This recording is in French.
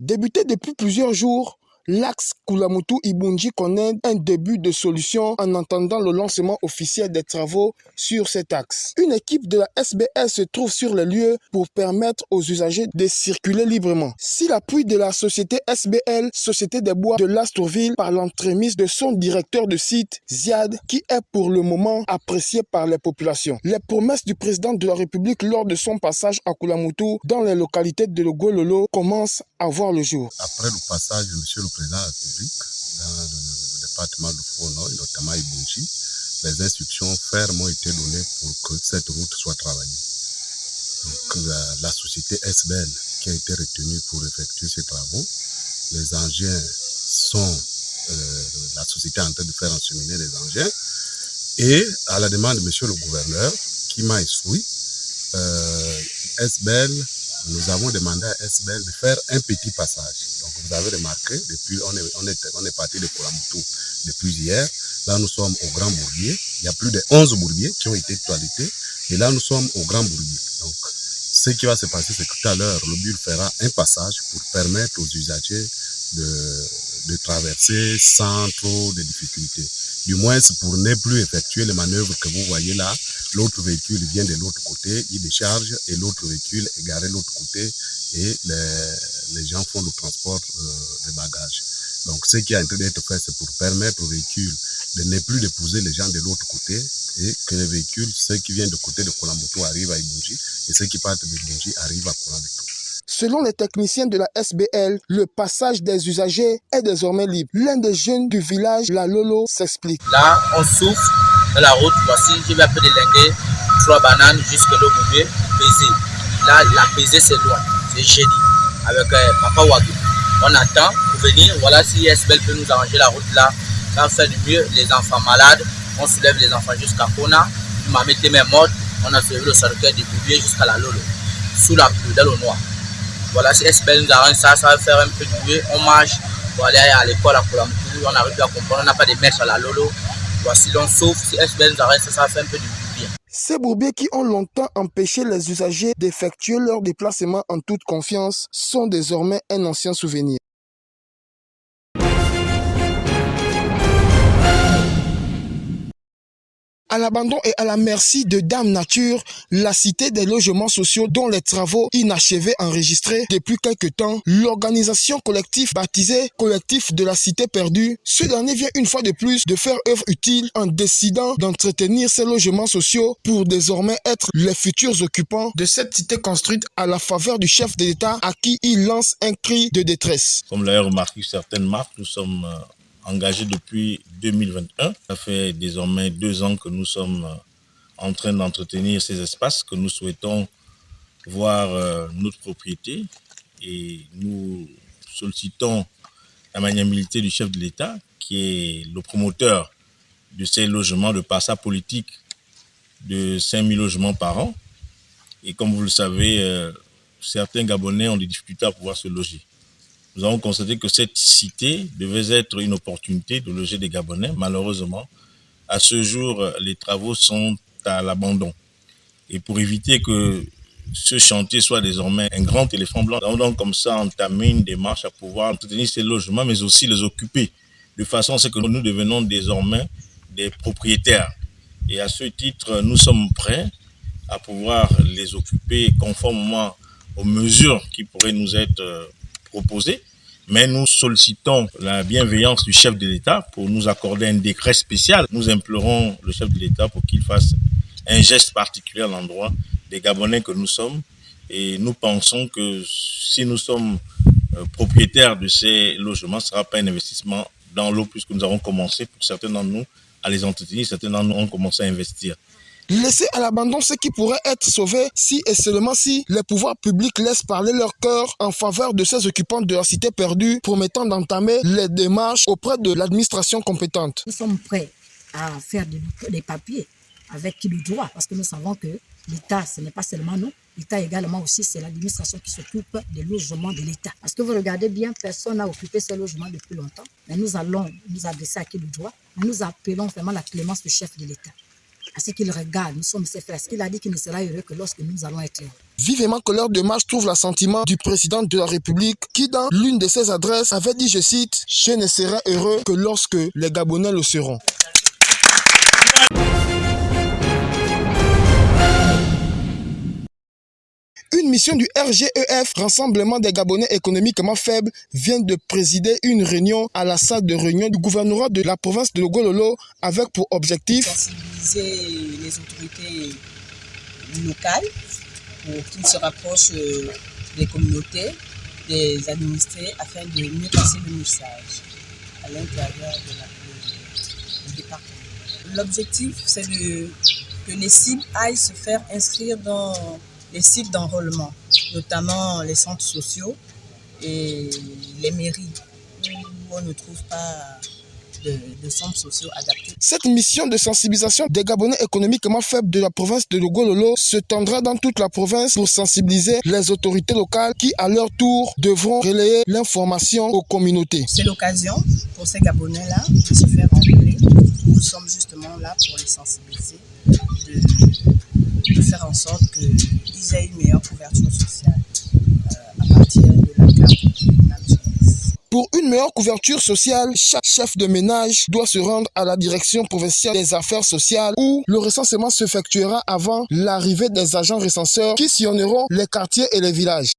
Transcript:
Débuté depuis plusieurs jours, l'axe Koulamoutou-Ibunji connaît un début de solution en attendant le lancement officiel des travaux sur cet axe. Une équipe de la SBL se trouve sur le lieu pour permettre aux usagers de circuler librement. Si l'appui de la société SBL, Société des Bois de Lastrouville, par l'entremise de son directeur de site, Ziad, qui est pour le moment apprécié par les populations. Les promesses du président de la République lors de son passage à Koulamoutou dans les localités de Logololo commencent à voir le jour. Après le passage de M. le Président de la République dans le département de Fono, notamment Ibunji, les instructions fermes ont été données pour que cette route soit travaillée. Donc la société SBL qui a été retenue pour effectuer ces travaux, les engins sont, la société est en train de faire encheminer les engins, et à la demande de M. le gouverneur qui m'a instruit, SBL, nous avons demandé à SBL de faire un petit passage. Donc vous avez remarqué, depuis on est parti de Koulamoutou depuis hier. Là nous sommes au Grand Bourbier. Il y a plus de 11 bourbiers qui ont été toilettés. Et là nous sommes au Grand Bourbier. Donc ce qui va se passer, c'est que tout à l'heure, le BUL fera un passage pour permettre aux usagers de traverser sans trop de difficultés. Du moins, c'est pour ne plus effectuer les manœuvres que vous voyez là. L'autre véhicule vient de l'autre côté, il décharge, et l'autre véhicule est garé de l'autre côté, et les gens font le transport des bagages. Donc ce qui est en train d'être fait, c'est pour permettre aux véhicules de ne plus déposer les gens de l'autre côté, et que les véhicules, ceux qui viennent du côté de Koulamoutou arrivent à Ibunji, et ceux qui partent d'Ibunji arrivent à Koulamoutou. Selon les techniciens de la SBL, le passage des usagers est désormais libre. L'un des jeunes du village, la Lolo, s'explique. Là, on souffle dans la route. Voici, je vais un peu délinguer 3 bananes jusque le Boubé, pesé. Là, la pesée, c'est loin. C'est jeudi. Avec Papa Wagou. On attend pour venir. Voilà, si SBL peut nous arranger la route là, ça va faire du mieux. Les enfants malades, on soulève les enfants jusqu'à Kona. On m'a mis les mains mortes. On a soulevé le cercueil du Boubé jusqu'à la Lolo. Sous la pluie, dans le noir. Voilà, si SBL nous arrange ça, ça va faire un peu du mieux. On marche pour aller à l'école à Koulamoutou. On arrive à comprendre, on n'a pas de maîtres à la Lolo. Voici, l'on souffre. Si SBL nous arrange ça, ça va faire un peu du bien. Ces bourbiers qui ont longtemps empêché les usagers d'effectuer leur déplacement en toute confiance sont désormais un ancien souvenir. À l'abandon et à la merci de Dame Nature, la cité des logements sociaux dont les travaux inachevés enregistrés depuis quelque temps, l'organisation collective baptisée Collectif de la Cité Perdue, ce dernier vient une fois de plus de faire œuvre utile en décidant d'entretenir ces logements sociaux pour désormais être les futurs occupants de cette cité construite à la faveur du chef de l'État à qui il lance un cri de détresse. Comme l'a remarqué certaines marques, nous sommes engagés depuis 2021. Ça fait désormais 2 ans que nous sommes en train d'entretenir ces espaces, que nous souhaitons voir notre propriété, et nous sollicitons la magnanimité du chef de l'État, qui est le promoteur de ces logements, de par sa politique de 5000 logements par an. Et comme vous le savez, certains Gabonais ont des difficultés à pouvoir se loger. Nous avons constaté que cette cité devait être une opportunité de loger des Gabonais. Malheureusement, à ce jour, les travaux sont à l'abandon. Et pour éviter que ce chantier soit désormais un grand éléphant blanc, nous avons donc comme ça entamé une démarche à pouvoir entretenir ces logements, mais aussi les occuper, de façon à ce que nous devenons désormais des propriétaires. Et à ce titre, nous sommes prêts à pouvoir les occuper conformément aux mesures qui pourraient nous être proposées. Mais nous sollicitons la bienveillance du chef de l'État pour nous accorder un décret spécial. Nous implorons le chef de l'État pour qu'il fasse un geste particulier à l'endroit des Gabonais que nous sommes. Et nous pensons que si nous sommes propriétaires de ces logements, ce ne sera pas un investissement dans l'eau, puisque nous avons commencé, pour certains d'entre nous, à les entretenir. Certains d'entre nous ont commencé à investir. Laisser à l'abandon ce qui pourrait être sauvé si et seulement si les pouvoirs publics laissent parler leur cœur en faveur de ces occupants de la cité perdue, promettant d'entamer les démarches auprès de l'administration compétente. Nous sommes prêts à faire des papiers avec le droit, parce que nous savons que l'État, ce n'est pas seulement nous, l'État également aussi, c'est l'administration qui s'occupe des logements de l'État. Parce que vous regardez bien, personne n'a occupé ces logements depuis longtemps, mais nous allons nous adresser à qui le droit, mais nous appelons vraiment la clémence du chef de l'État, à ce qu'il regarde. Nous sommes ses frères. Ce qu'il a dit qu'il ne sera heureux que lorsque nous allons être heureux. Vivement que l'heure de marche trouve l'assentiment du président de la République qui, dans l'une de ses adresses, avait dit, je cite, « Je ne serai heureux que lorsque les Gabonais le seront ». Une mission du RGEF, Rassemblement des Gabonais économiquement faibles, vient de présider une réunion à la salle de réunion du gouvernorat de la province de Logololo avec pour objectif sensibiliser les autorités locales pour qu'ils se rapprochent des communautés, des administrés, afin de mieux passer le message à l'intérieur du département. L'objectif, c'est que les cibles aillent se faire inscrire dans les sites d'enrôlement, notamment les centres sociaux et les mairies où on ne trouve pas de centres sociaux adaptés. Cette mission de sensibilisation des Gabonais économiquement faibles de la province de Logololo se tendra dans toute la province pour sensibiliser les autorités locales qui, à leur tour, devront relayer l'information aux communautés. C'est l'occasion pour ces Gabonais-là de se faire enrôler. Nous sommes justement là pour les sensibiliser, de faire en sorte qu'ils aient une meilleure couverture sociale à partir de la carte. Pour une meilleure couverture sociale, chaque chef de ménage doit se rendre à la direction provinciale des affaires sociales où le recensement s'effectuera avant l'arrivée des agents recenseurs qui sillonneront les quartiers et les villages.